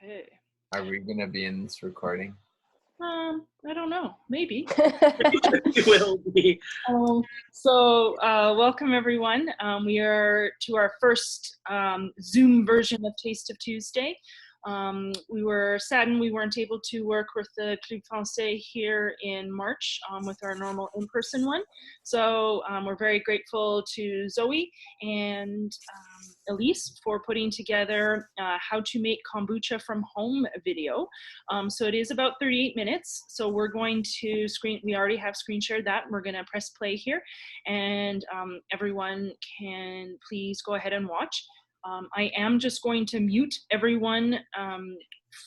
Okay. Are we going to be in this recording? I don't know. Maybe. It will be. Welcome everyone. We are to our first Zoom version of Taste of Tuesday. We were saddened we weren't able to work with the Club Français here in March with our normal in-person one. So we're very grateful to Zoe and Elise for putting together how to make kombucha from home video. So it is about 38 minutes. So we're going to we already have screen shared that. We're gonna press play here and everyone can please go ahead and watch. I am just going to mute everyone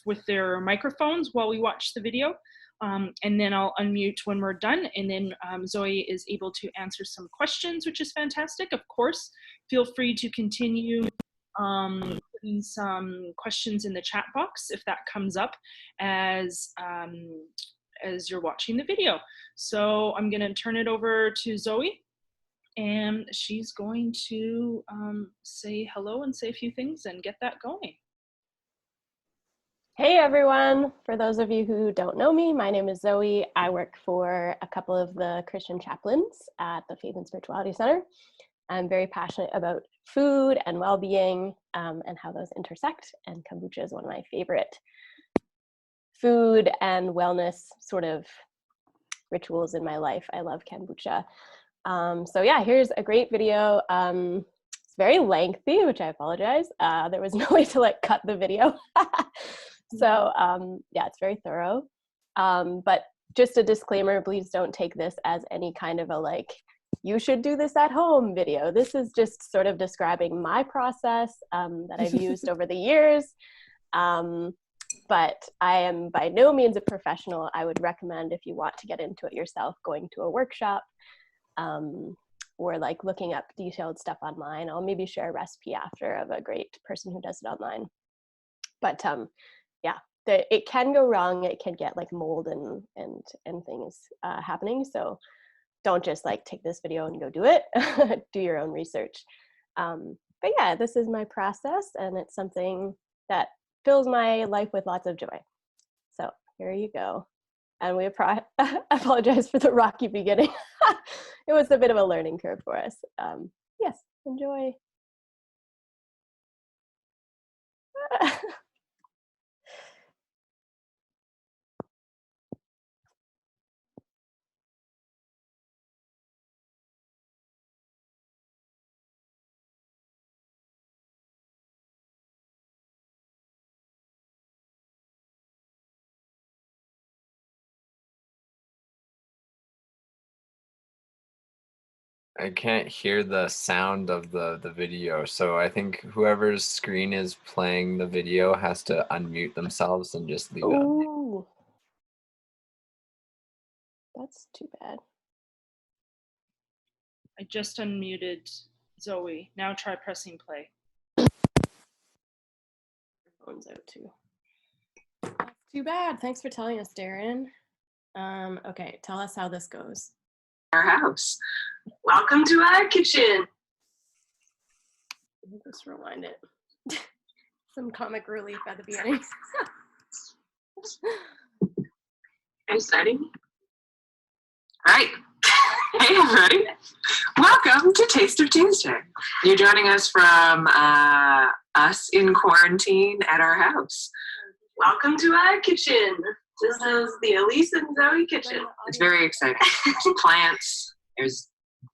with their microphones while we watch the video. And then I'll unmute when we're done. And then Zoe is able to answer some questions, which is fantastic. Of course, feel free to continue putting some questions in the chat box if that comes up as you're watching the video. So I'm gonna turn it over to Zoe. And she's going to say hello and say a few things and get that going. Hey everyone, for those of you who don't know me, my name is Zoe. I work for a couple of the Christian chaplains at the Faith and Spirituality Center. I'm very passionate about food and well-being and how those intersect, and kombucha is one of my favorite food and wellness sort of rituals in my life. I love kombucha. So yeah, here's a great video. It's very lengthy, which I apologize. There was no way to like cut the video. So yeah, it's very thorough. But just a disclaimer, please don't take this as any kind of a like, you should do this at home video. This is just sort of describing my process that I've used over the years. But I am by no means a professional. I would recommend, if you want to get into it yourself, going to a workshop. Or like looking up detailed stuff online. I'll maybe share a recipe after of a great person who does it online. But yeah, it can go wrong. It can get like mold and things happening. So don't just like take this video and go do it. Do your own research. But yeah, this is my process, and it's something that fills my life with lots of joy. So here you go. And we apologize for the rocky beginning. It was a bit of a learning curve for us. Yes, enjoy. I can't hear the sound of the video, so I think whoever's screen is playing the video has to unmute themselves and just leave it on. Ooh. That's too bad. I just unmuted Zoe. Now try pressing play. Phone's out too. That's too bad. Thanks for telling us, Darren. Okay, tell us how this goes. Our house. Welcome to our kitchen. Just rewind it. Some comic relief at the beginning. Are you starting? All right. Hey everybody. Welcome to Taste of Tuesday. You're joining us from us in quarantine at our house. Welcome to our kitchen. This is the Elise and Zoe kitchen. It's very exciting. There's plants. There's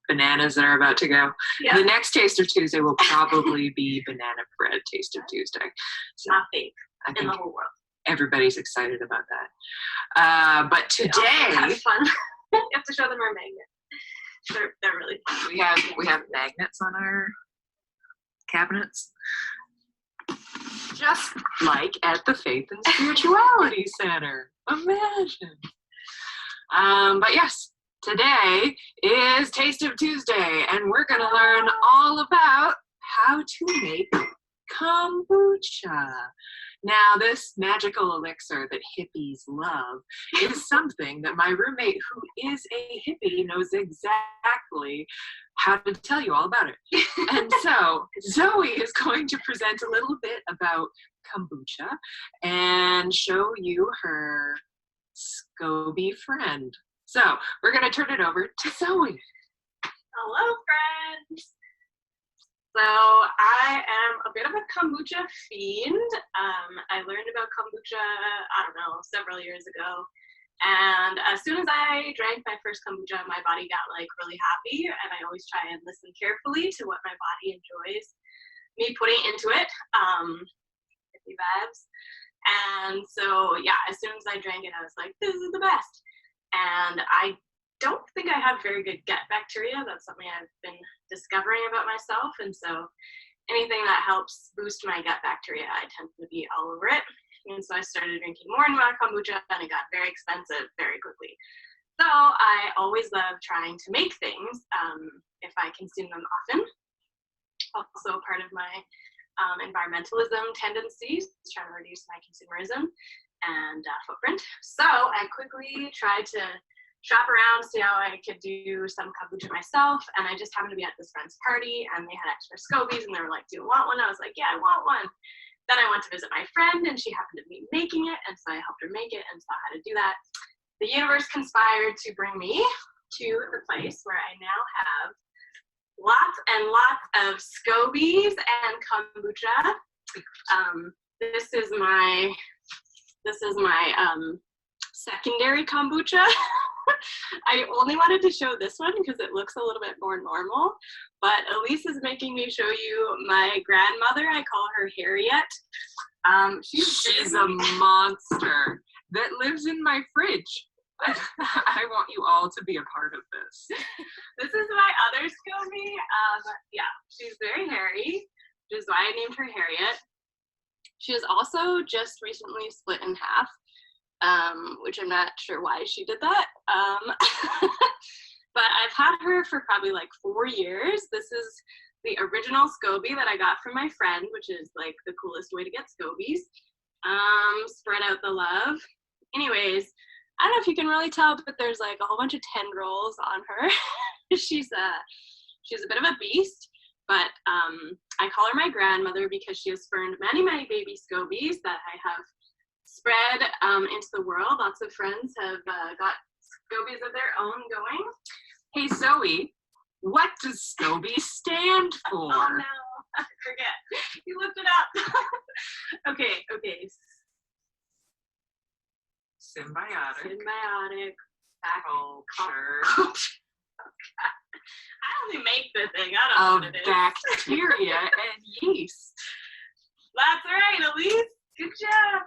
bananas that are about to go. Yeah. The next Taste of Tuesday will probably be banana bread Taste of Tuesday. So nothing in the whole world. Everybody's excited about that. But today, have fun. You have to show them our magnets. They're really fun. We have magnets on our cabinets. Just like at the Faith and Spirituality Center. Imagine. But yes, today is Taste of Tuesday, and we're going to learn all about how to make kombucha. Now, this magical elixir that hippies love is something that my roommate, who is a hippie, knows exactly how to tell you all about it. And so Zoe is going to present a little bit about kombucha and show you her SCOBY friend. So we're going to turn it over to Zoe. Hello, friends. So I am a bit of a kombucha fiend. I learned about kombucha, I don't know, several years ago. And as soon as I drank my first kombucha, my body got like really happy. And I always try and listen carefully to what my body enjoys me putting into it. Hippie vibes. And so, yeah, as soon as I drank it, I was like, this is the best. And I don't think I have very good gut bacteria. That's something I've been discovering about myself. And so anything that helps boost my gut bacteria, I tend to be all over it. And so I started drinking more and more kombucha, and it got very expensive very quickly. So I always love trying to make things if I consume them often. Also part of my environmentalism tendencies, trying to reduce my consumerism and footprint. So I quickly tried to shop around, see how I could do some kombucha myself, and I just happened to be at this friend's party, and they had extra SCOBYs, and they were like, do you want one? I was like, yeah, I want one. Then I went to visit my friend, and she happened to be making it, and so I helped her make it and saw how to do that. The universe conspired to bring me to the place where I now have lots and lots of SCOBYs and kombucha. This is my secondary kombucha. I only wanted to show this one because it looks a little bit more normal, but Elise is making me show you my grandmother. I call her Harriet. She's a monster that lives in my fridge. I want you all to be a part of this. This is my other SCOBY. Yeah, she's very hairy, which is why I named her Harriet. She is also just recently split in half. Which I'm not sure why she did that. But I've had her for probably like 4 years. This is the original SCOBY that I got from my friend, which is like the coolest way to get SCOBYs. Spread out the love. Anyways, I don't know if you can really tell, but there's like a whole bunch of tendrils on her. She's a bit of a beast, but I call her my grandmother because she has spurned many, many baby SCOBYs that I have spread into the world. Lots of friends have got SCOBYs of their own going. Hey, Zoe, what does SCOBY stand for? Oh no, I forget. You looked it up. Okay. Symbiotic. Culture. I only make the thing. I don't know Of what it is. bacteria and yeast. That's right, Elise. Good job.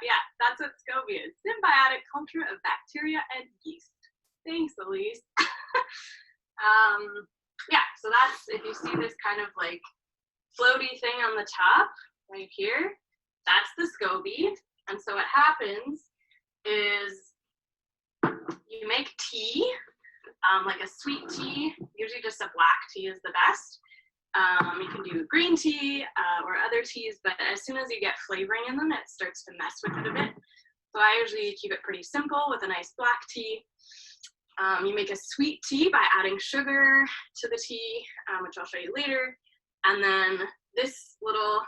Yeah, that's what SCOBY is. Symbiotic culture of bacteria and yeast. Thanks, Elise. Yeah, so that's, if you see this kind of like floaty thing on the top right here, that's the SCOBY. And so what happens is you make tea, like a sweet tea. Usually just a black tea is the best. You can do green tea or other teas, but as soon as you get flavoring in them, it starts to mess with it a bit. So I usually keep it pretty simple with a nice black tea. You make a sweet tea by adding sugar to the tea, which I'll show you later. And then this little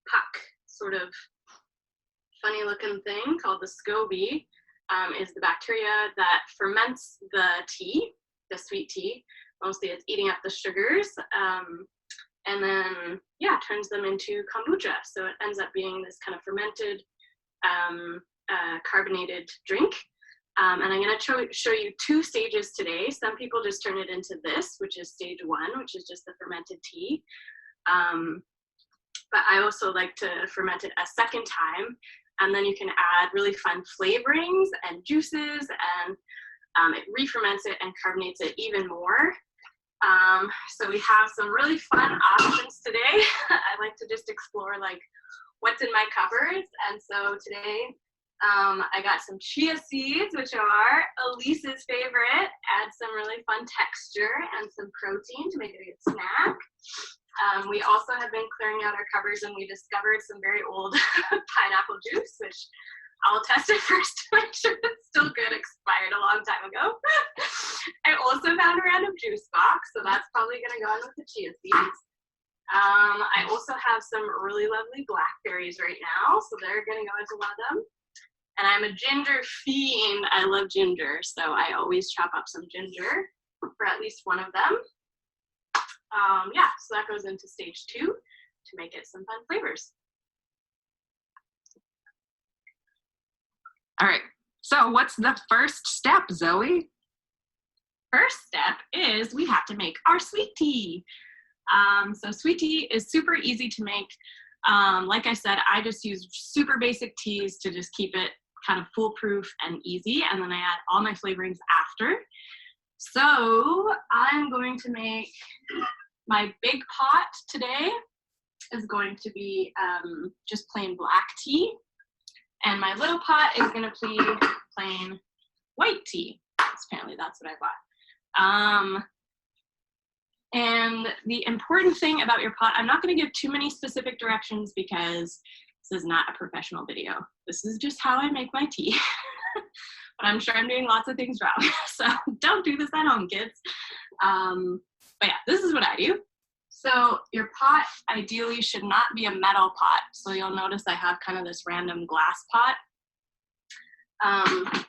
puck, sort of funny looking thing called the SCOBY, is the bacteria that ferments the tea, the sweet tea. Mostly it's eating up the sugars. And then, yeah, turns them into kombucha. So it ends up being this kind of fermented, carbonated drink. And I'm going to show you 2 stages today. Some people just turn it into this, which is stage 1, which is just the fermented tea. But I also like to ferment it a second time. And then you can add really fun flavorings and juices, and it re-ferments it and carbonates it even more. So we have some really fun options today. I like to just explore like what's in my cupboards. And so today I got some chia seeds, which are Elise's favorite. Add some really fun texture and some protein to make it a good snack. We also have been clearing out our cupboards, and we discovered some very old pineapple juice, which I'll test it first to make sure it's still good, expired a long time ago. I also found a random juice box, so that's probably gonna go in with the chia seeds. I also have some really lovely blackberries right now, so they're gonna go into one of them. And I'm a ginger fiend. I love ginger, so I always chop up some ginger for at least one of them. Yeah, so that goes into stage 2 to make it some fun flavors. All right, so what's the first step, Zoe? First step is we have to make our sweet tea. So sweet tea is super easy to make. Like I said, I just use super basic teas to just keep it kind of foolproof and easy, and then I add all my flavorings after. So I'm going to make my big pot today is going to be just plain black tea, and my little pot is going to be plain white tea. Apparently that's what I bought. And the important thing about your pot, I'm not going to give too many specific directions because this is not a professional video. This is just how I make my tea. But I'm sure I'm doing lots of things wrong. So don't do this at home, kids. But yeah, this is what I do. So your pot ideally should not be a metal pot. So you'll notice I have kind of this random glass pot.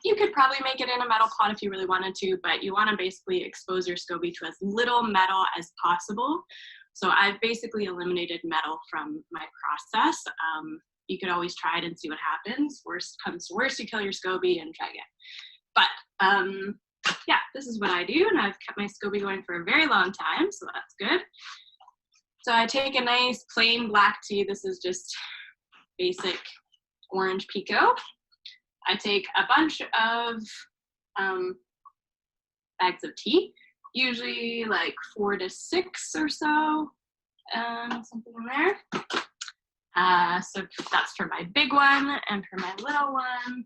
You could probably make it in a metal pot if you really wanted to, but you want to basically expose your SCOBY to as little metal as possible. So I've basically eliminated metal from my process. You could always try it and see what happens. Worst comes to worst, you kill your SCOBY and try again. But yeah, this is what I do, and I've kept my SCOBY going for a very long time, so that's good. So I take a nice plain black tea. This is just basic orange pico. I take a bunch of bags of tea, usually like 4 to 6 or so, something in there. So that's for my big one, and for my little one,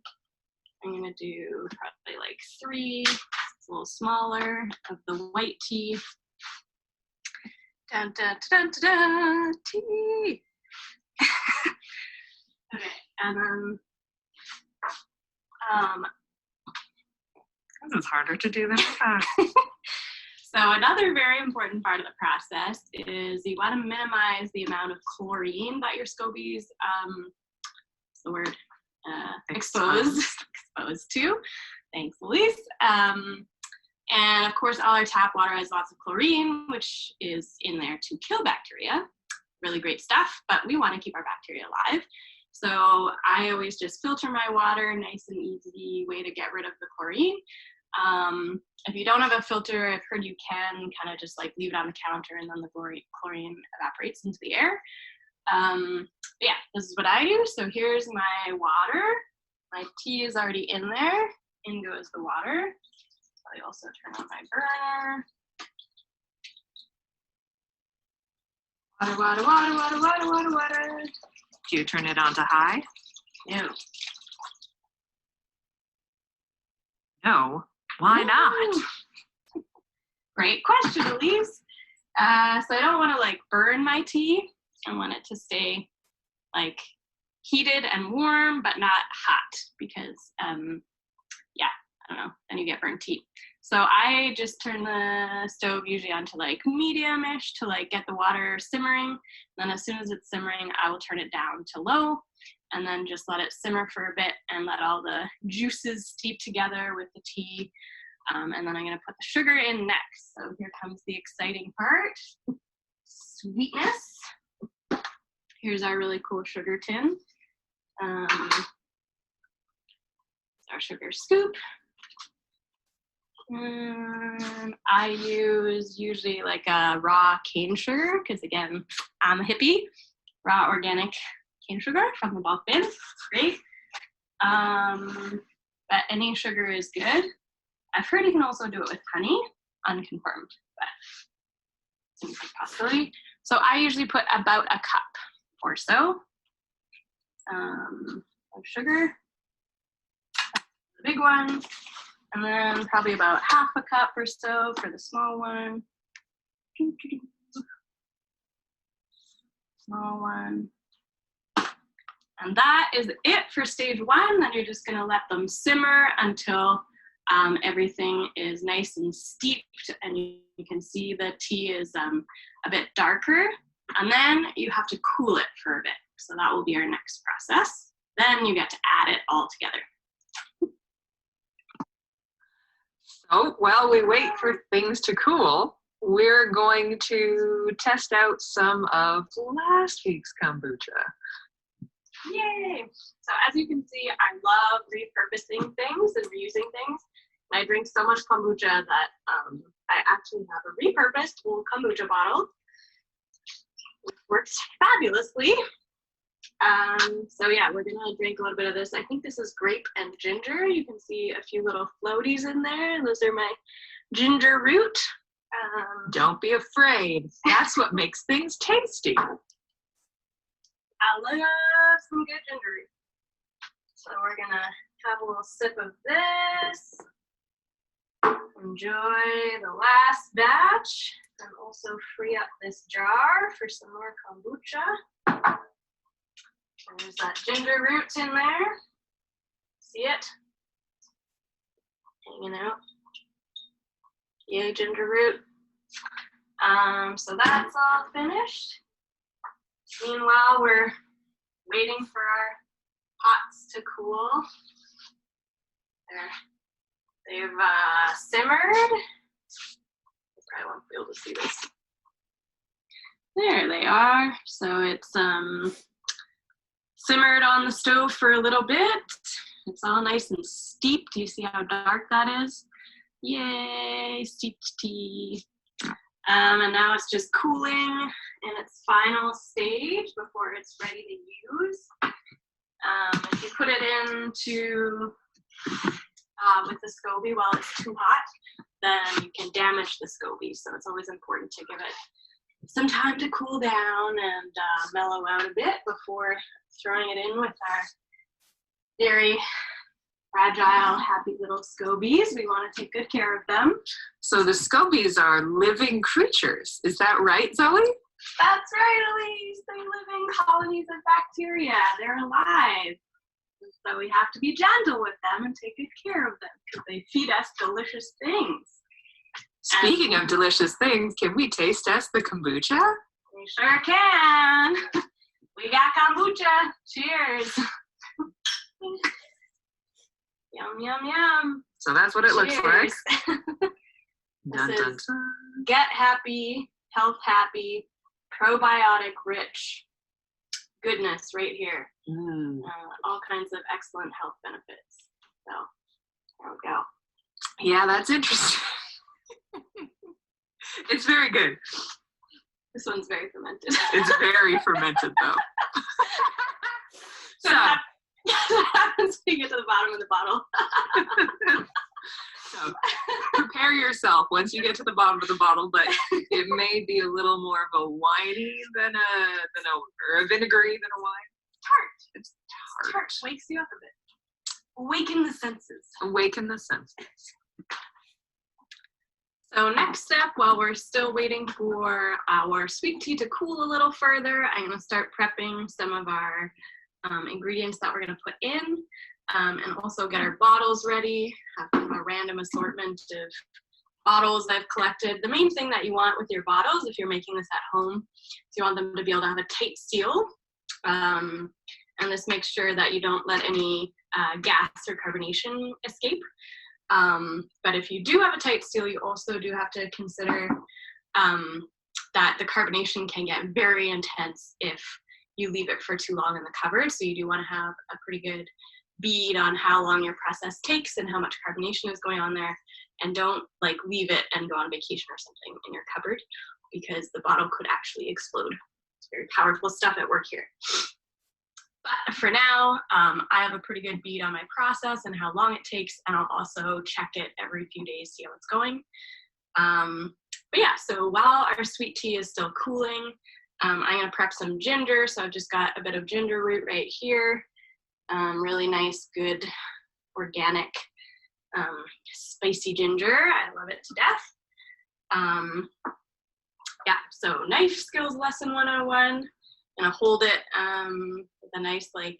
I'm gonna do probably like 3, it's a little smaller, of the white tea. Dun, dun, dun, dun, dun, tea. Okay, and then This is harder to do than I thought. so another very important part of the process is you want to minimize the amount of chlorine that your SCOBYs, what's the word, exposed to. Thanks, Elise. And of course, all our tap water has lots of chlorine, which is in there to kill bacteria. Really great stuff, but we want to keep our bacteria alive. So I always just filter my water, nice and easy way to get rid of the chlorine. If you don't have a filter, I've heard you can kind of just like leave it on the counter and then the chlorine evaporates into the air. But yeah, this is what I do. So here's my water. My tea is already in there. In goes the water. I also turn on my burner. Water, water, water, water, water, water, water. Do you turn it on to high? No. No. Why not? Great question, Elise. So I don't want to like burn my tea. I want it to stay like heated and warm, but not hot because, yeah, I don't know, then you get burnt tea. So I just turn the stove usually onto like medium-ish to like get the water simmering. Then as soon as it's simmering, I will turn it down to low and then just let it simmer for a bit and let all the juices steep together with the tea. And then I'm gonna put the sugar in next. So here comes the exciting part, sweetness. Here's our really cool sugar tin. Our sugar scoop. I use usually like a raw cane sugar because again, I'm a hippie. Raw organic cane sugar from the bulk bin, great. But any sugar is good. I've heard you can also do it with honey, unconfirmed, but seems like a possibility. So I usually put about a cup or so of sugar, the big one. And then probably about half a cup or so for the small one. small one. And that is it for stage 1. Then you're just gonna let them simmer until everything is nice and steeped and you can see the tea is a bit darker. And then you have to cool it for a bit. So that will be our next process. Then you get to add it all together. So while we wait for things to cool, we're going to test out some of last week's kombucha. Yay! So as you can see, I love repurposing things and reusing things. I drink so much kombucha that I actually have a repurposed old kombucha bottle, which works fabulously. So yeah, we're gonna drink a little bit of this. I think this is grape and ginger. You can see a few little floaties in there, and those are my ginger root. Don't be afraid. That's what makes things tasty. I love some good ginger root. So we're gonna have a little sip of this. Enjoy the last batch, and also free up this jar for some more kombucha. There's that ginger root in there. See it? Hanging out. Yay, ginger root. So that's all finished. Meanwhile, we're waiting for our pots to cool. They've simmered. I won't be able to see this. There they are. So it's simmered on the stove for a little bit. It's all nice and steeped. Do you see how dark that is? Yay, steeped tea. And now it's just cooling in its final stage before it's ready to use. If you put it into with the SCOBY while it's too hot, then you can damage the SCOBY. So it's always important to give it some time to cool down and mellow out a bit before throwing it in with our very fragile, happy little SCOBYs. We want to take good care of them. So the SCOBYs are living creatures. Is that right, Zoe? That's right, Elise. They live in colonies of bacteria. They're alive. So we have to be gentle with them and take good care of them because they feed us delicious things. Speaking of delicious things, can we taste test the kombucha? We sure can. We got kombucha. Cheers. Yum, yum, yum. So that's what it looks like. Dun, This dun, is dun. Get happy, health happy, probiotic rich goodness right here. All kinds of excellent health benefits. So there we go. Yeah, that's interesting. It's very good. This one's very fermented. It's very fermented, though. So that happens when you get to the bottom of the bottle. So prepare yourself once you get to the bottom of the bottle, but it may be a little more of a winey than a vinegary than a wine. Tart. It's Tart wakes you up a bit. Awaken the senses. Awaken the senses. So next step, while we're still waiting for our sweet tea to cool a little further, I'm going to start prepping some of our ingredients that we're going to put in, and also get our bottles ready. Have kind of a random assortment of bottles I've collected. The main thing that you want with your bottles, if you're making this at home, is you want them to be able to have a tight seal. And this makes sure that you don't let any gas or carbonation escape. But if you do have a tight seal, you also do have to consider that the carbonation can get very intense if you leave it for too long in the cupboard. So you do want to have a pretty good bead on how long your process takes and how much carbonation is going on there. And don't like leave it and go on vacation or something in your cupboard, because the bottle could actually explode. It's very powerful stuff at work here. But for now, I have a pretty good bead on my process and how long it takes, and I'll also check it every few days, see how it's going. But yeah, so while our sweet tea is still cooling, I'm gonna prep some ginger. So I've just got a bit of ginger root right here. Really nice, good, organic, spicy ginger. I love it to death. Yeah, so knife skills lesson 101. gonna hold it with a nice like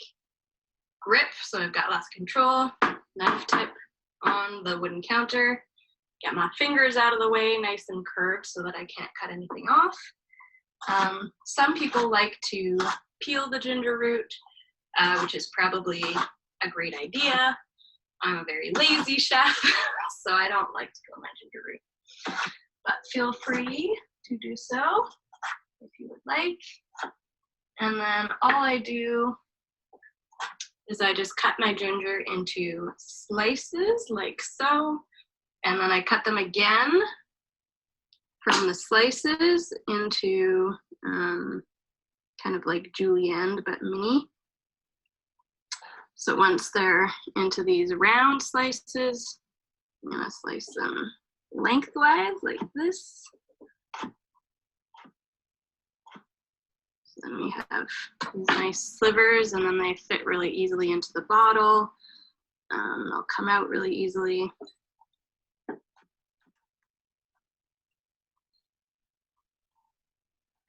grip, so I've got lots of control. Knife tip on the wooden counter. Get my fingers out of the way, nice and curved, so that I can't cut anything off. Some people like to peel the ginger root, which is probably a great idea. I'm a very lazy chef, so I don't like to peel my ginger root. But feel free to do so if you would like. And then all I do is I just cut my ginger into slices like so, and then I cut them again from the slices into kind of like julienne but mini. So once they're into these round slices, I'm gonna slice them lengthwise like this. Then we have these nice slivers, and then they fit really easily into the bottle. They'll come out really easily.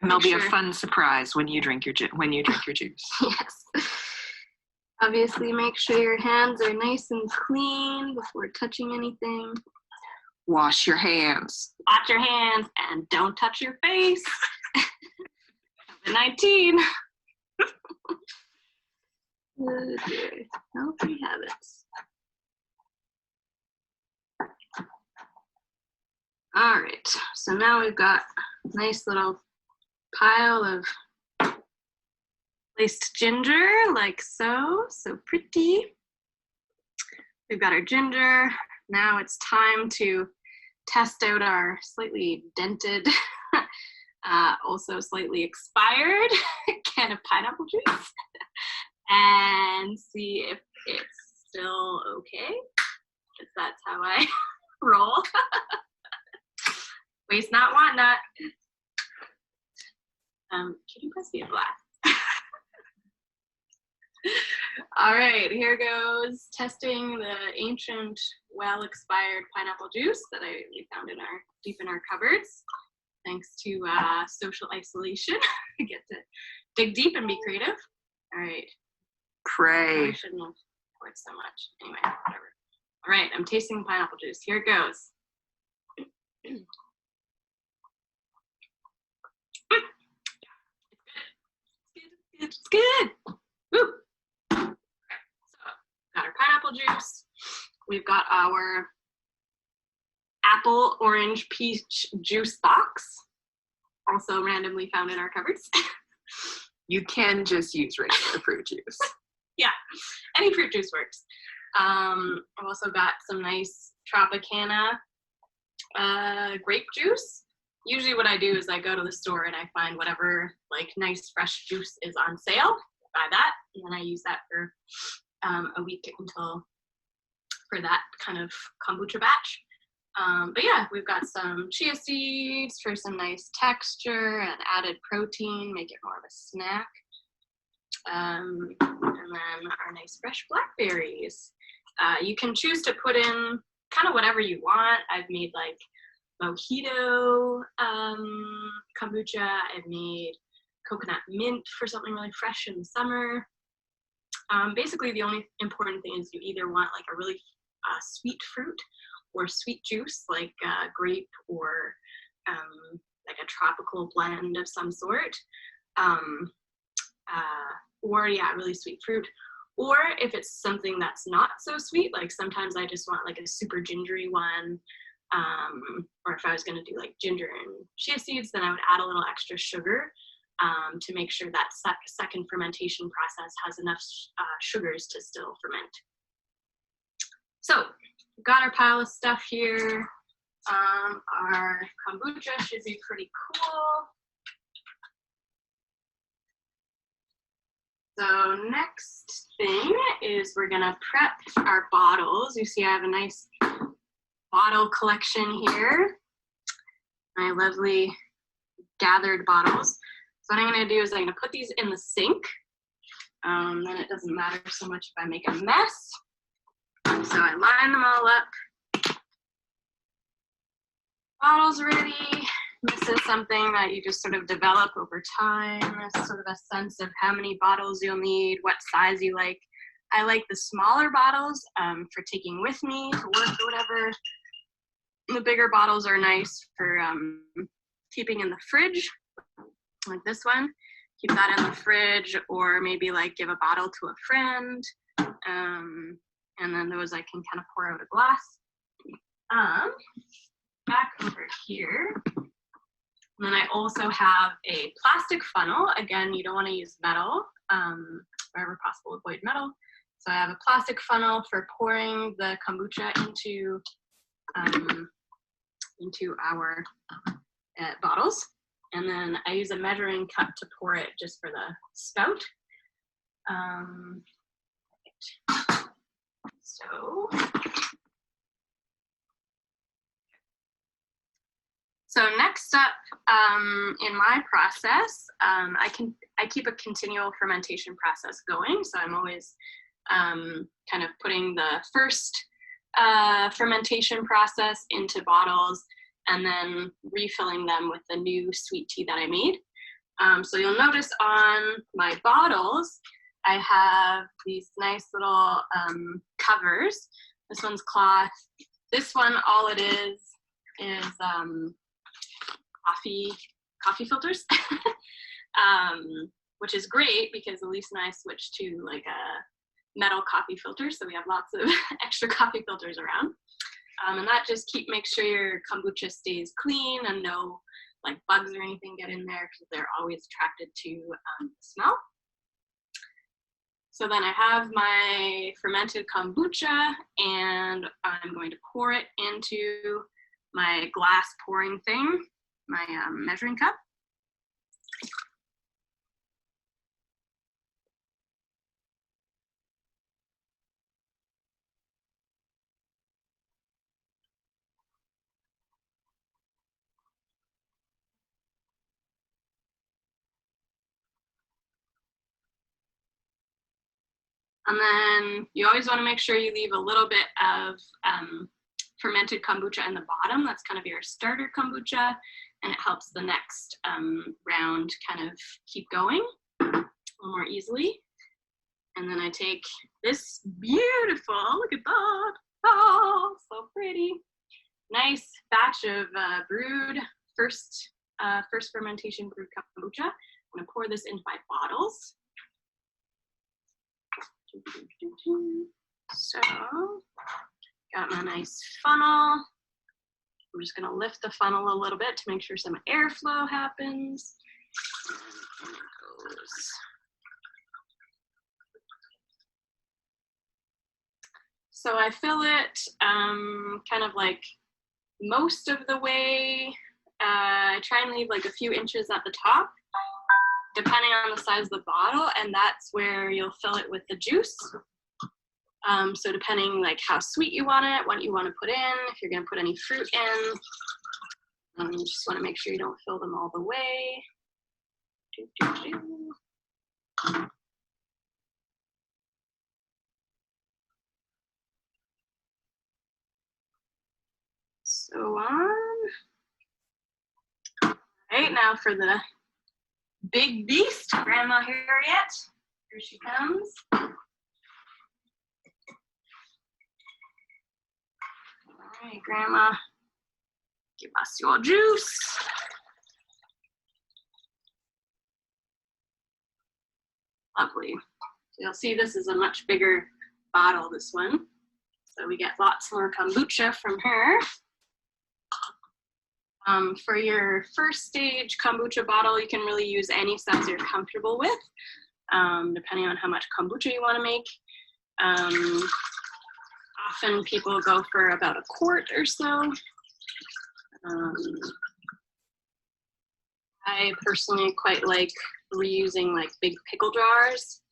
And there'll be a fun surprise when you drink your juice. Yes. Obviously, make sure your hands are nice and clean before touching anything. Wash your hands. Wash your hands and don't touch your face. COVID-19. Oh dear. Healthy habits. All right, so now we've got a nice little pile of sliced ginger, like so. So pretty. We've got our ginger. Now it's time to test out our slightly dented, also slightly expired can of pineapple juice and see if it's still okay, because that's how I roll. Waste not, want not. Can you pass me a glass? All right, here goes testing the ancient, well-expired pineapple juice that we found deep in our cupboards. Thanks to social isolation, I get to dig deep and be creative. All right. Pray. I shouldn't have poured so much. Anyway, whatever. All right, I'm tasting pineapple juice. Here it goes. It's good. Woo. So, got our pineapple juice. We've got our apple, orange, peach juice box, also randomly found in our cupboards. You can just use regular fruit juice. Yeah, any fruit juice works. I've also got some nice Tropicana grape juice. Usually what I do is I go to the store and I find whatever like nice fresh juice is on sale, buy that, and then I use that for a week for that kind of kombucha batch. But yeah, we've got some chia seeds for some nice texture and added protein, make it more of a snack. And then our nice fresh blackberries. You can choose to put in kind of whatever you want. I've made like mojito kombucha. I've made coconut mint for something really fresh in the summer. Basically, the only important thing is you either want like a really sweet fruit or sweet juice like grape or like a tropical blend of some sort. Or yeah, really sweet fruit. Or if it's something that's not so sweet, like sometimes I just want like a super gingery one. Or if I was gonna do like ginger and chia seeds, then I would add a little extra sugar to make sure that second fermentation process has enough sugars to still ferment. So we've got our pile of stuff here. Our kombucha should be pretty cool. So next thing is we're gonna prep our bottles. You see I have a nice bottle collection here. My lovely gathered bottles. So what I'm gonna do is I'm gonna put these in the sink. Then it doesn't matter so much if I make a mess. So I line them all up. Bottles ready. This is something that you just sort of develop over time, sort of a sense of how many bottles you'll need, what size you like. I like the smaller bottles for taking with me to work or whatever. The bigger bottles are nice for keeping in the fridge, like this one. Keep that in the fridge, or maybe like give a bottle to a friend. And then those I can kind of pour out a glass. Back over here. And then I also have a plastic funnel. Again, you don't want to use metal. Wherever possible, avoid metal. So I have a plastic funnel for pouring the kombucha into our bottles. And then I use a measuring cup to pour it just for the spout. So next up in my process, I keep a continual fermentation process going. So I'm always kind of putting the first fermentation process into bottles and then refilling them with the new sweet tea that I made. So you'll notice on my bottles, I have these nice little covers. This one's cloth. This one, all it is coffee filters, which is great because Elise and I switched to like a metal coffee filter, so we have lots of extra coffee filters around. And that just makes sure your kombucha stays clean and no like bugs or anything get in there because they're always attracted to the smell. So then I have my fermented kombucha and I'm going to pour it into my glass pouring thing, my measuring cup. And then you always want to make sure you leave a little bit of fermented kombucha in the bottom. That's kind of your starter kombucha, and it helps the next round kind of keep going a little more easily. And then I take this beautiful, look at that, oh, so pretty, nice batch of brewed, first fermentation brewed kombucha. I'm gonna pour this into my bottles. So, got my nice funnel. I'm just gonna lift the funnel a little bit to make sure some airflow happens. And it goes. So I fill it kind of like most of the way. I try and leave like a few inches at the top, depending on the size of the bottle, and that's where you'll fill it with the juice. So depending like how sweet you want it, what you want to put in, if you're going to put any fruit in, you just want to make sure you don't fill them all the way. So on. All right, now for the big beast, Grandma Harriet. Here she comes. All right, Grandma, give us your juice. Lovely. So you'll see this is a much bigger bottle, this one. So we get lots more kombucha from her. For your first stage kombucha bottle, you can really use any size you're comfortable with, depending on how much kombucha you want to make. Often people go for about a quart or so. I personally quite like reusing like big pickle jars.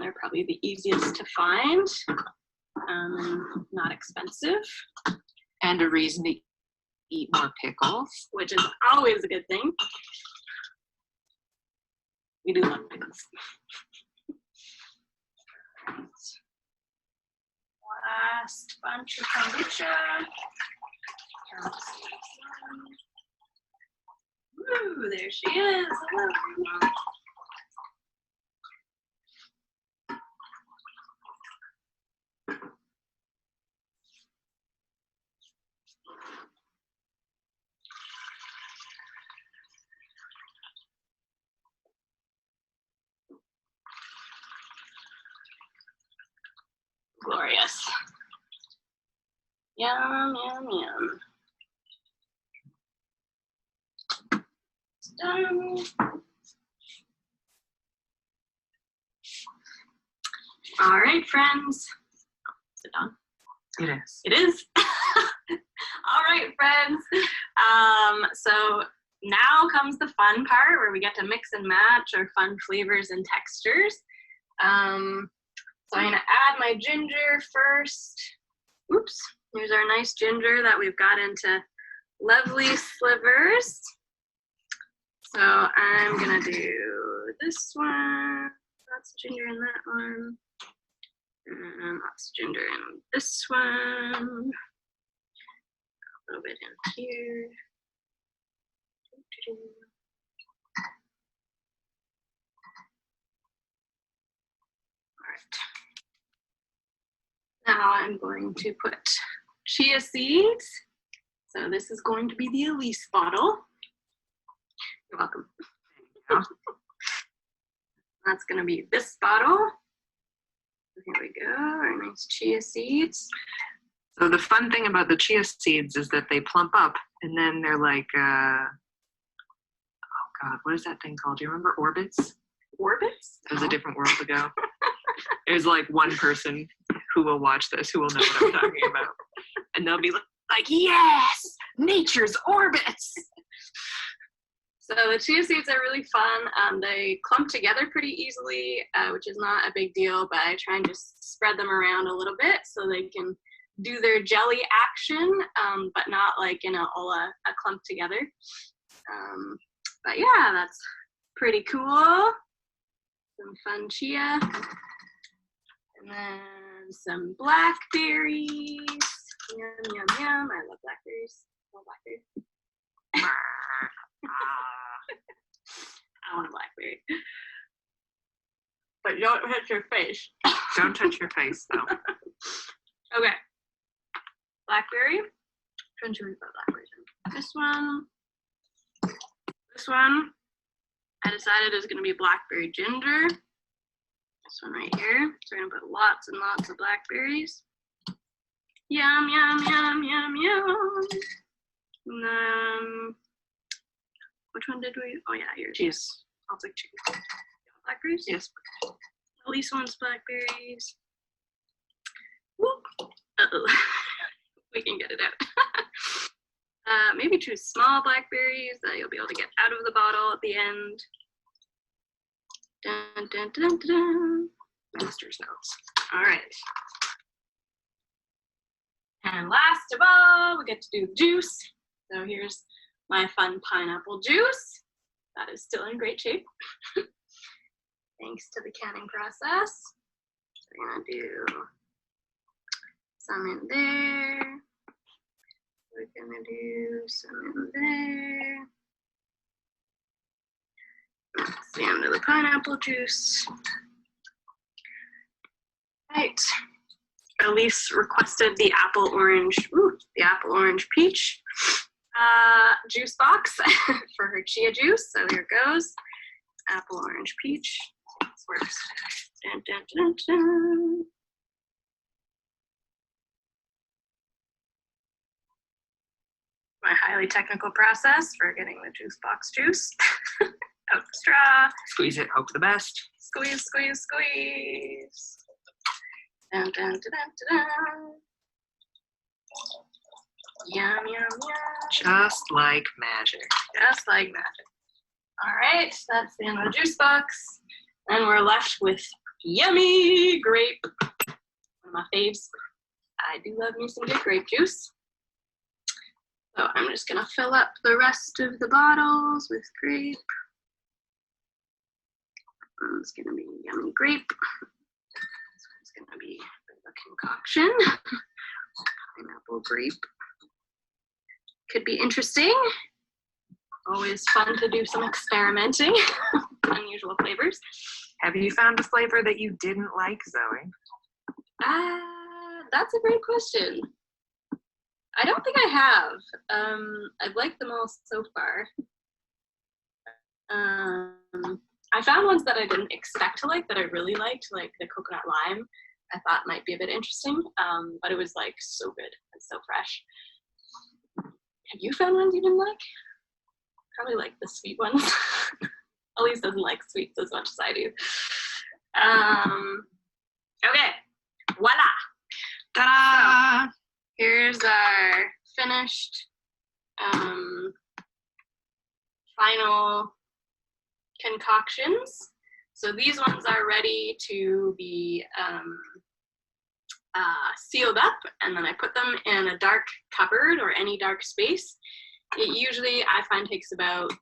They're probably the easiest to find, not expensive. And a reason to eat more pickles. Which is always a good thing. We do love pickles. Last bunch of kombucha. Ooh, there she is. Hello, everyone. Glorious. Yum, yum, yum. It's done. All right, friends. Is it done? It is. It is. All right, friends. So now comes the fun part where we get to mix and match our fun flavors and textures. So I'm gonna add my ginger first. Oops, here's our nice ginger that we've got into lovely slivers. So I'm gonna do this one, lots of ginger in that one, and lots of ginger in this one, a little bit in here. All right. Now I'm going to put chia seeds. So this is going to be the Elise bottle. You're welcome. There you go. That's going to be this bottle. Here we go, our nice chia seeds. So the fun thing about the chia seeds is that they plump up and then they're like, oh God, what is that thing called? Do you remember orbits? Orbits? It was a different world ago. There's like one person who will watch this who will know what I'm talking about. And they'll be like, yes, nature's orbits. So the chia seeds are really fun. They clump together pretty easily, which is not a big deal, but I try and just spread them around a little bit so they can do their jelly action, but not like in all a clump together. But yeah, that's pretty cool. Some fun chia. And then some blackberries. Yum, yum, yum. I love blackberries. I love blackberries. I want a blackberry. But don't touch your face. Don't touch your face, though. Okay. Blackberry. Trying to read about blackberries. This one. This one. I decided is going to be blackberry ginger. This one right here. So we're going to put lots and lots of blackberries. Yum, yum, yum, yum, yum. And then, which one did we? Oh yeah, yours. Cheese. I'll take cheese. Blackberries? Yes. At least one's blackberries. Whoop. Uh-oh. We can get it out. Maybe 2 small blackberries that you'll be able to get out of the bottle at the end. Dun, dun, dun, dun, dun. Master's notes. All right. And last of all, we get to do the juice. So here's my fun pineapple juice. That is still in great shape. Thanks to the canning process. So we're gonna do some in there. We're gonna do some in there. That's the end of the pineapple juice. Right. Elise requested the apple orange peach juice box for her chia juice. So here goes. Apple orange peach. This works. Dun, dun, dun, dun. My highly technical process for getting the juice box juice out the straw. Squeeze it, hope for the best. Squeeze, squeeze, squeeze. Dun, dun, dun, dun, dun. Yum, yum, yum. Just like magic. Just like magic. All right, that's the end of the juice box. And we're left with yummy grape. One of my faves. I do love me some good grape juice. So I'm just gonna fill up the rest of the bottles with grape. It's gonna be yummy grape. So it's gonna be a concoction. Pineapple grape. Could be interesting. always fun to do some experimenting, unusual flavors. Have you found a flavor that you didn't like, Zoe? That's a great question. I don't think I have. I've liked them all so far. I found ones that I didn't expect to like that I really liked, like the coconut lime. I thought might be a bit interesting, but it was like so good and so fresh. Have you found ones you didn't like? Probably like the sweet ones. Elise doesn't like sweets as much as I do. Okay, voila! Ta-da! Here's our finished final concoctions. So these ones are ready to be sealed up, and then I put them in a dark cupboard or any dark space. It usually, I find, takes about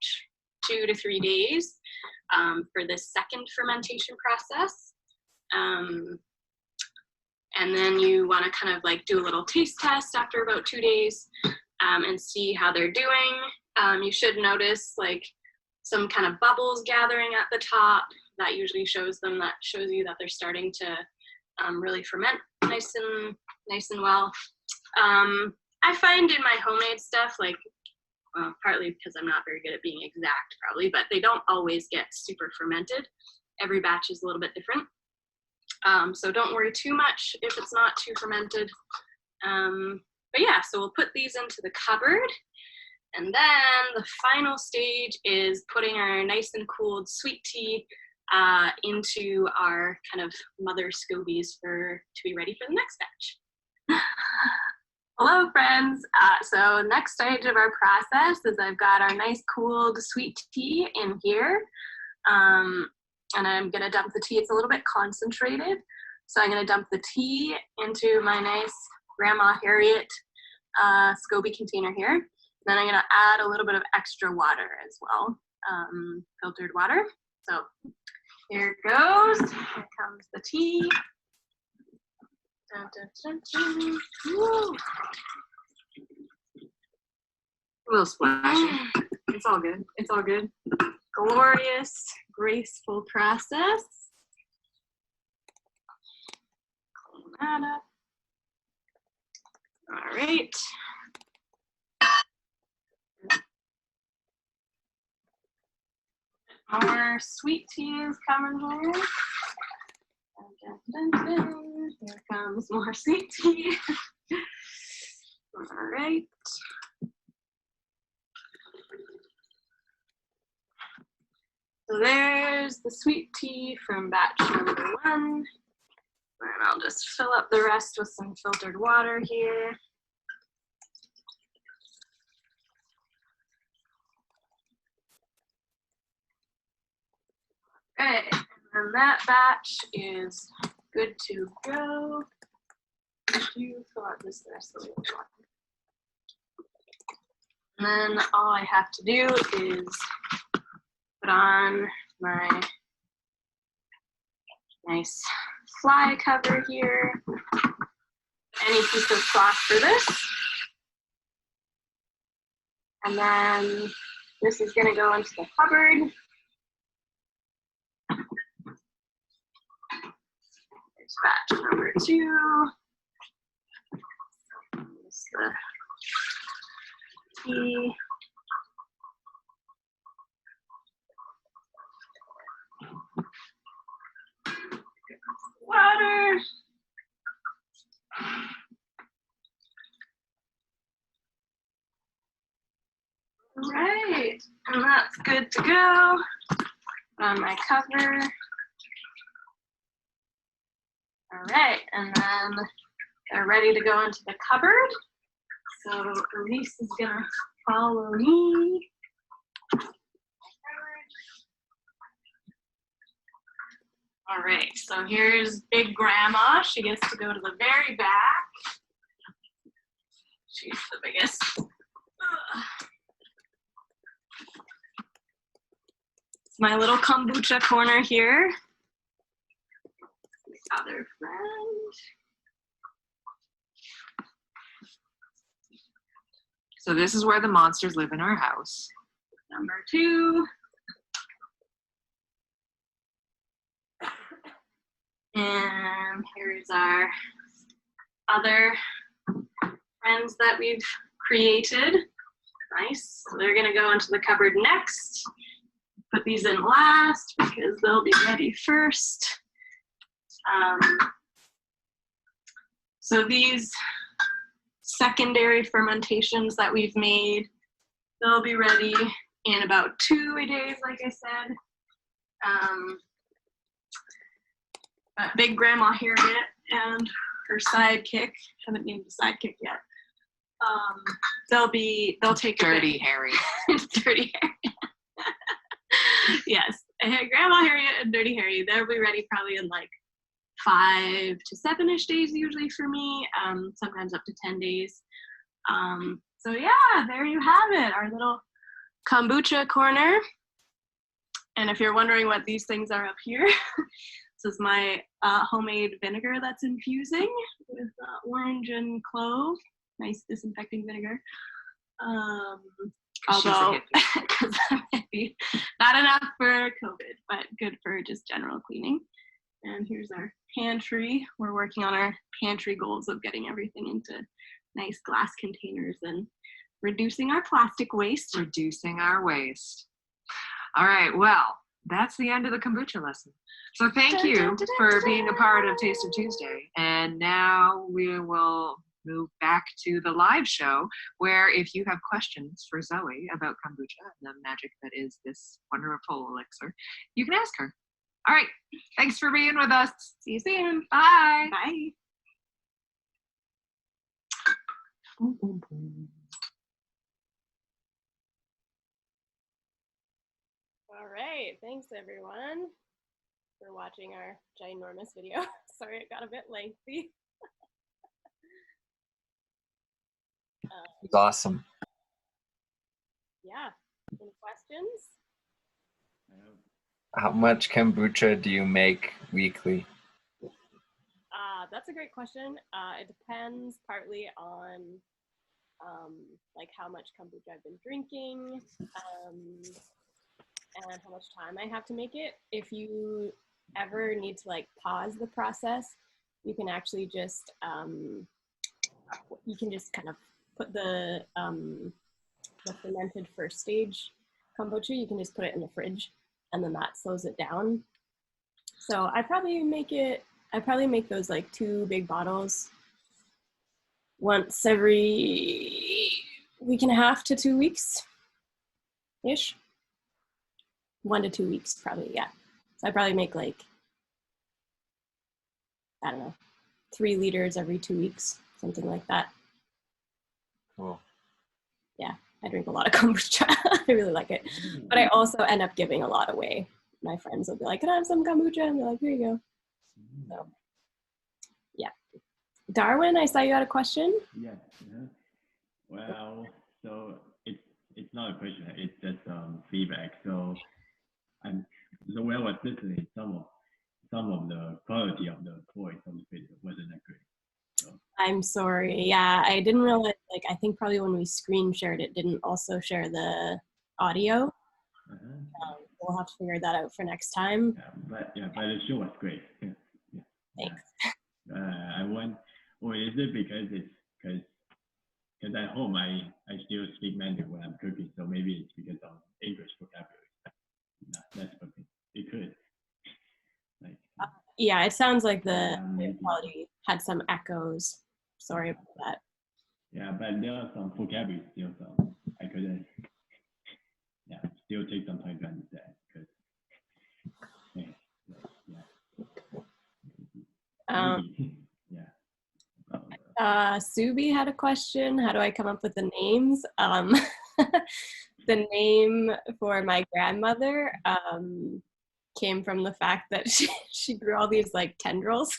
2 to 3 days for this second fermentation process. And then you want to kind of like do a little taste test after about 2 days and see how they're doing. You should notice like some kind of bubbles gathering at the top. That usually shows you that they're starting to really ferment nice and well. I find in my homemade stuff, like, well, partly because I'm not very good at being exact probably, but they don't always get super fermented. Every batch is a little bit different. So don't worry too much if it's not too fermented. But yeah, so we'll put these into the cupboard. And then the final stage is putting our nice and cooled sweet tea into our kind of mother scobies to be ready for the next batch. Hello, friends. So next stage of our process is I've got our nice cooled sweet tea in here. And I'm gonna dump the tea. It's a little bit concentrated. So I'm gonna dump the tea into my nice Grandma Harriet SCOBY container here. Then I'm gonna add a little bit of extra water as well, filtered water. So here it goes. Here comes the tea. Dun, dun, dun, dun. Woo. A little splashy. It's all good. It's all good. Glorious, graceful process. Clean that up. All right. More sweet tea is coming here. Dun, dun, dun, dun. Here comes more sweet tea. All right. So there's the sweet tea from batch number 1. And I'll just fill up the rest with some filtered water here. Okay, and that batch is good to go. You fill out this rest of the water. And then all I have to do is put on my nice fly cover here. Any piece of cloth for this. And then this is going to go into the cupboard. There's batch number 2. There's the tea. Water. All right, and that's good to go. On my cover. All right, and then they're ready to go into the cupboard. So Elise is gonna follow me. All right, so here's Big Grandma. She gets to go to the very back. She's the biggest. It's my little kombucha corner here. The other friend. So this is where the monsters live in our house. number 2. And here's our other friends that we've created. Nice. So they're gonna go into the cupboard next. Put these in last because they'll be ready first. So these secondary fermentations that we've made, they'll be ready in about 2 days, like I said. Big Grandma Harriet and her sidekick, haven't named the sidekick yet. They'll take Dirty Harry. Dirty Harry. Yes, Grandma Harriet and Dirty Harry, they'll be ready probably in like 5 to 7-ish days usually for me, sometimes up to 10 days. So yeah, there you have it, our little kombucha corner. And if you're wondering what these things are up here, this is my homemade vinegar that's infusing with orange and clove, nice disinfecting vinegar. Although, because maybe not enough for COVID, but good for just general cleaning. And here's our pantry. We're working on our pantry goals of getting everything into nice glass containers and reducing our plastic waste. Reducing our waste. All right, well, that's the end of the kombucha lesson. So thank you for being a part of Taste of Tuesday. And now we will move back to the live show where if you have questions for Zoe about kombucha and the magic that is this wonderful elixir, you can ask her. All right, thanks for being with us. See you soon. Bye. Bye. All right, thanks everyone for watching our ginormous video. Sorry it got a bit lengthy. It's awesome. Yeah, any questions? How much kombucha do you make weekly? That's a great question. It depends partly on like how much kombucha I've been drinking and how much time I have to make it. If you ever need to like pause the process, you can actually just kind of put the fermented first stage kombucha, you can just put it in the fridge and then that slows it down. So I probably make those like 2 big bottles once every week and a half to 2 weeks ish. 1 to 2 weeks probably, yeah. So I probably make like, I don't know, 3 liters every 2 weeks, something like that. Cool. Yeah, I drink a lot of kombucha. I really like it. But I also end up giving a lot away. My friends will be like, can I have some kombucha? And they're like, here you go. So, yeah. Darwin, I saw you had a question. Yes. Well, so it's not a question. It's just feedback. So when I was listening, some of the quality of the voice of the video wasn't that great. So. I'm sorry. Yeah, I didn't realize. Like, I think probably when we screen shared, it didn't also share the audio. We'll have to figure that out for next time. But the show was great. Yeah. Thanks. I want, or is it because at home I still speak Mandarin when I'm cooking, so maybe it's because of English vocabulary. That's okay. It could. Like. Yeah, it sounds like the quality had some echoes. Sorry about that. Yeah, but there are some vocabulary still, so I couldn't. Yeah, still take some time to understand. Subi had a question. How do I come up with the names? The name for my grandmother came from the fact that she grew all these like tendrils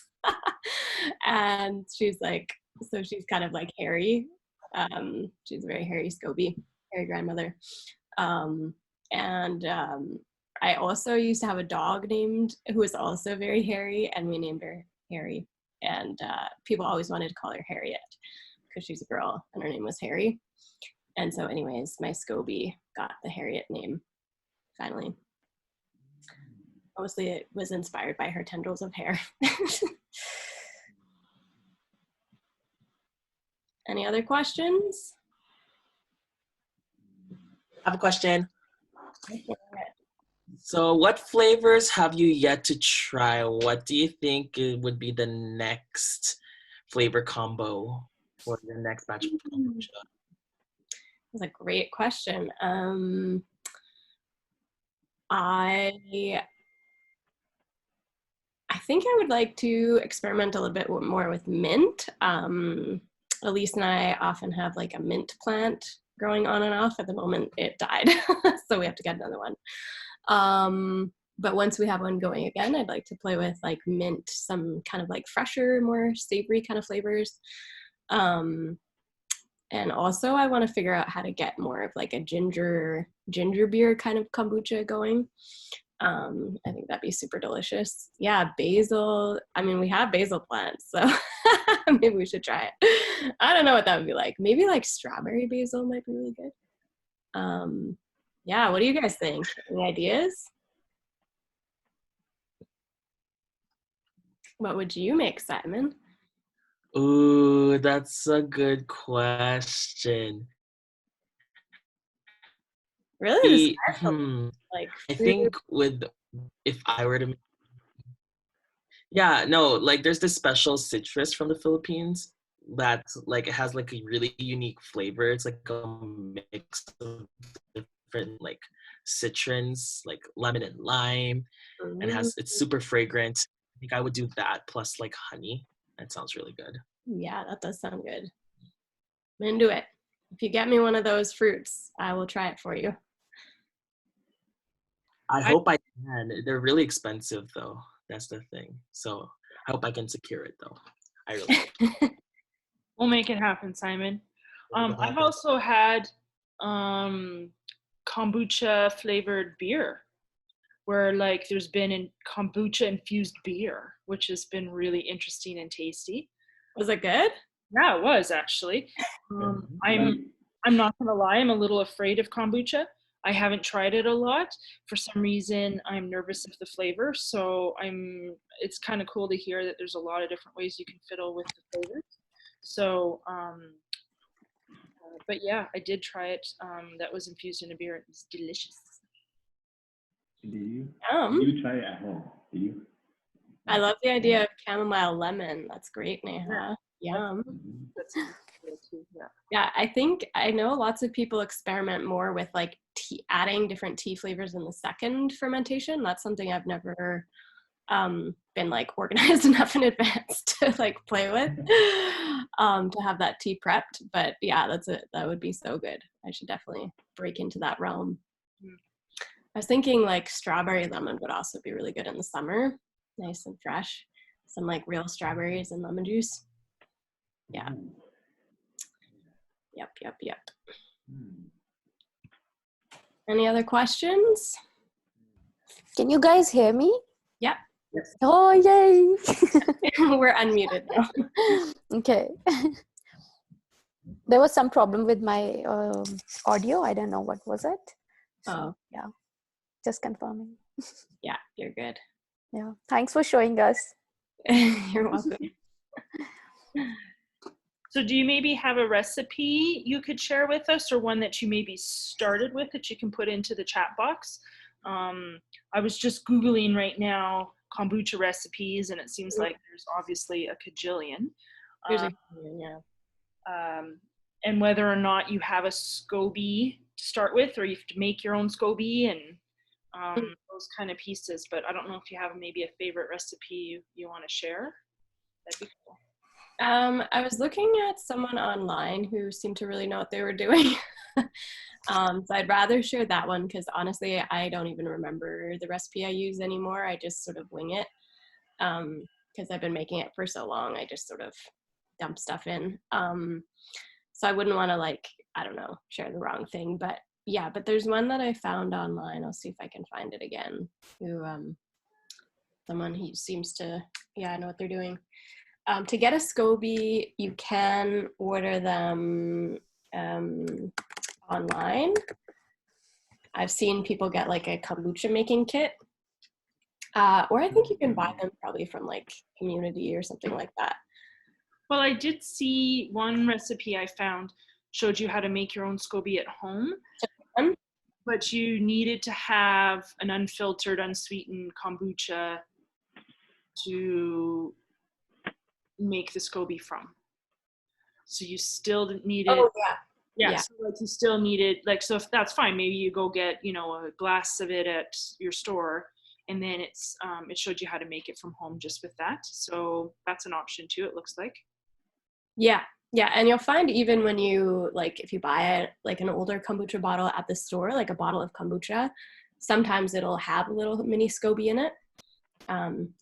and she's kind of like hairy. She's a very hairy Scoby, hairy grandmother. I also used to have a dog who was also very hairy, and we named her Harry. And people always wanted to call her Harriet because she's a girl and her name was Harry. And so anyways, my SCOBY got the Harriet name, finally. Mostly it was inspired by her tendrils of hair. Any other questions? I have a question. So what flavors have you yet to try? What do you think would be the next flavor combo for the next batch of kombucha? That's a great question. I think I would like to experiment a little bit more with mint. Elise and I often have like a mint plant growing on and off. At the moment it died, so we have to get another one. But once we have one going again, I'd like to play with like mint, some kind of like fresher, more savory kind of flavors. And also I want to figure out how to get more of like a ginger beer kind of kombucha going. I think that'd be super delicious. Yeah, basil. I mean, we have basil plants, so maybe we should try it. I don't know what that would be like. Maybe like strawberry basil might be really good. Yeah, what do you guys think? Any ideas? What would you make, Simon? Ooh, that's a good question. Really? I think if I were to, yeah, no, like there's this special citrus from the Philippines that like it has like a really unique flavor. It's like a mix of different like citrons, like lemon and lime, and it's super fragrant. I think I would do that plus like honey. That sounds really good. Yeah, that does sound good. I'm into it. If you get me one of those fruits, I will try it for you. I hope I can. They're really expensive though. That's the thing. So I hope I can secure it though. I really hope. We'll make it happen, Simon. I've also had kombucha flavored beer, where like there's been kombucha infused beer, which has been really interesting and tasty. Was it good? Yeah, it was actually. I'm not gonna lie, I'm a little afraid of kombucha. I haven't tried it a lot. For some reason, I'm nervous of the flavor, so it's kind of cool to hear that there's a lot of different ways you can fiddle with the flavors. So, but yeah, I did try it. That was infused in a beer. It was delicious. Did you try it at home? Did you? I love the idea of chamomile lemon. That's great, Neha. Yum. That's good too. Yeah. Yeah, I know lots of people experiment more with like adding different tea flavors in the second fermentation. That's something I've never been like organized enough in advance to like play with to have that tea prepped. But yeah, that would be so good. I should definitely break into that realm. I was thinking like strawberry lemon would also be really good in the summer, nice and fresh. Some like real strawberries and lemon juice. Yeah. Yep. Any other questions? Can you guys hear me? Yep. Yes. Oh, yay! We're unmuted now. Okay. There was some problem with my audio. I don't know what was it. So, yeah, just confirming. Yeah, you're good. Yeah, thanks for showing us. You're welcome. So do you maybe have a recipe you could share with us, or one that you maybe started with that you can put into the chat box? I was just Googling right now kombucha recipes, and it seems like there's obviously a cajillion. And whether or not you have a SCOBY to start with, or you have to make your own SCOBY and those kind of pieces. But I don't know if you have maybe a favorite recipe you want to share. That'd be cool. I was looking at someone online who seemed to really know what they were doing. So I'd rather share that one because honestly, I don't even remember the recipe I use anymore. I just sort of wing it because I've been making it for so long. I just sort of dump stuff in. So I wouldn't want to like, I don't know, share the wrong thing. But yeah, but there's one that I found online. I'll see if I can find it again. Someone who seems to, know what they're doing. To get a SCOBY, you can order them online. I've seen people get like a kombucha making kit. Or I think you can buy them probably from like Community or something like that. Well, I did see one recipe I found showed you how to make your own SCOBY at home, but you needed to have an unfiltered, unsweetened kombucha to make the SCOBY from. So you still needed. Oh yeah. So like you still needed, like, so if that's fine, maybe you go get, you know, a glass of it at your store, and then it's it showed you how to make it from home just with that. So that's an option too, it looks like. Yeah, and you'll find even when you, like, if you buy like an older kombucha bottle at the store, like a bottle of kombucha, sometimes it'll have a little mini SCOBY in it,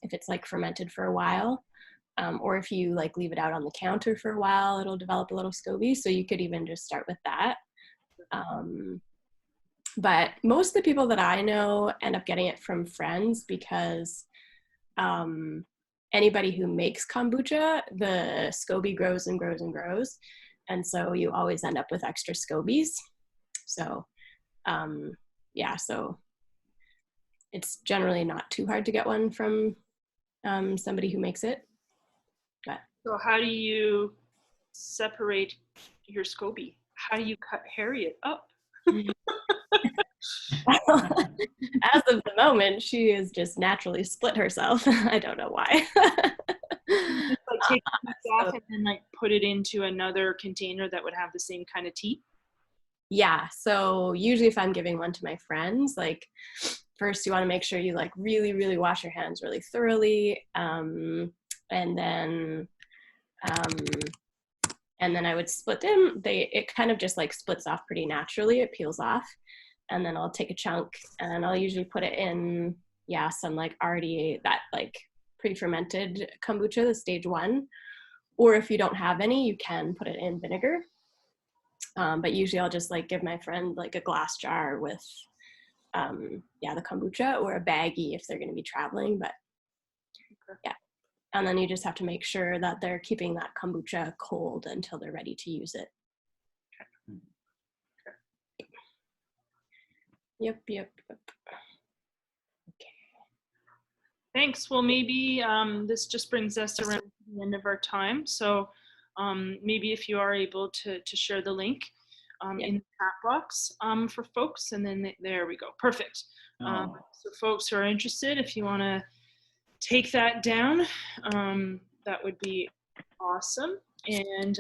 if it's like fermented for a while. Or if you like leave it out on the counter for a while, it'll develop a little SCOBY. So you could even just start with that. But most of the people that I know end up getting it from friends because anybody who makes kombucha, the SCOBY grows and grows and grows. And so you always end up with extra SCOBYs. So yeah, so it's generally not too hard to get one from somebody who makes it. But So how do you separate your SCOBY? How do you cut Harriet up? as of the moment, she has just naturally split herself. I don't know why. Just like take the piece off and then like put it into another container that would have the same kind of tea? Yeah, so usually if I'm giving one to my friends, like first you want to make sure you like really, really wash your hands really thoroughly. And then I would split them. It kind of just like splits off pretty naturally. It peels off. And then I'll take a chunk and I'll usually put it in, some like already that like pre-fermented kombucha, the stage 1. Or if you don't have any, you can put it in vinegar. But usually I'll just like give my friend like a glass jar with, the kombucha, or a baggie if they're going to be traveling. But yeah. And then you just have to make sure that they're keeping that kombucha cold until they're ready to use it. Yep. Okay. Thanks. Well, maybe this just brings us around to the end of our time. So maybe if you are able to share the link in the chat box for folks, and then there we go. Perfect. So folks who are interested, if you want to take that down, that would be awesome. And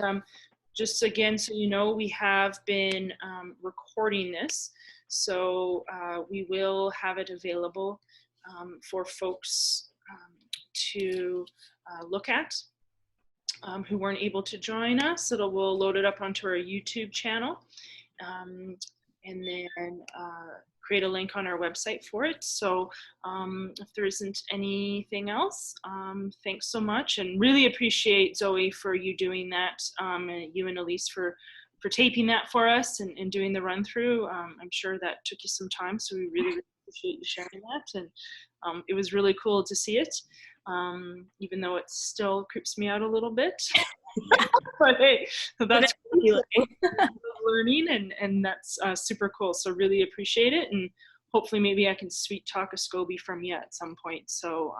just again, so you know, we have been recording this, so we will have it available for folks to look at who weren't able to join us. We'll load it up onto our YouTube channel, and then create a link on our website for it. So if there isn't anything else, thanks so much, and really appreciate Zoe for you doing that, and you and Elise for taping that for us and doing the run through. I'm sure that took you some time, so we really appreciate you sharing that, and it was really cool to see it, even though it still creeps me out a little bit. But hey, that's learning, and that's super cool. So really appreciate it, and hopefully maybe I can sweet talk a SCOBY from you at some point. So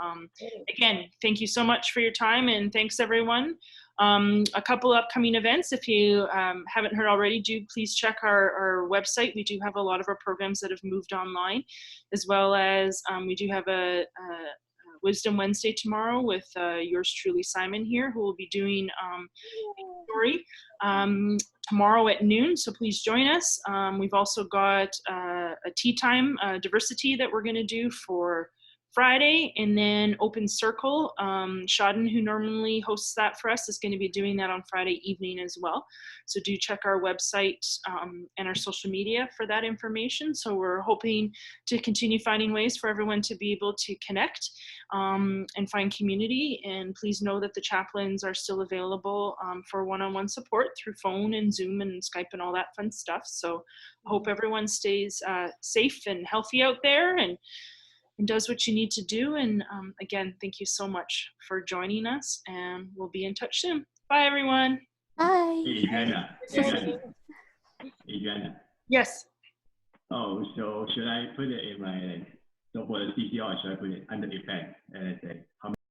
again, thank you so much for your time, and thanks everyone. A couple upcoming events, if you haven't heard already, do please check our website. We do have a lot of our programs that have moved online, as well as we do have a Wisdom Wednesday tomorrow with yours truly, Simon, here, who will be doing a story tomorrow at noon, so please join us. We've also got a tea time diversity that we're going to do for Friday, and then Open Circle. Shaden, who normally hosts that for us, is going to be doing that on Friday evening as well. So do check our website and our social media for that information. So we're hoping to continue finding ways for everyone to be able to connect and find community. And please know that the chaplains are still available for one-on-one support through phone and Zoom and Skype and all that fun stuff. So I hope everyone stays safe and healthy out there, and does what you need to do. And again, thank you so much for joining us, and we'll be in touch soon. Bye, everyone. Bye. Hey, Adriana. Yes. Oh, so should I put it in my, so for the CCR, should I put it under effect and I say how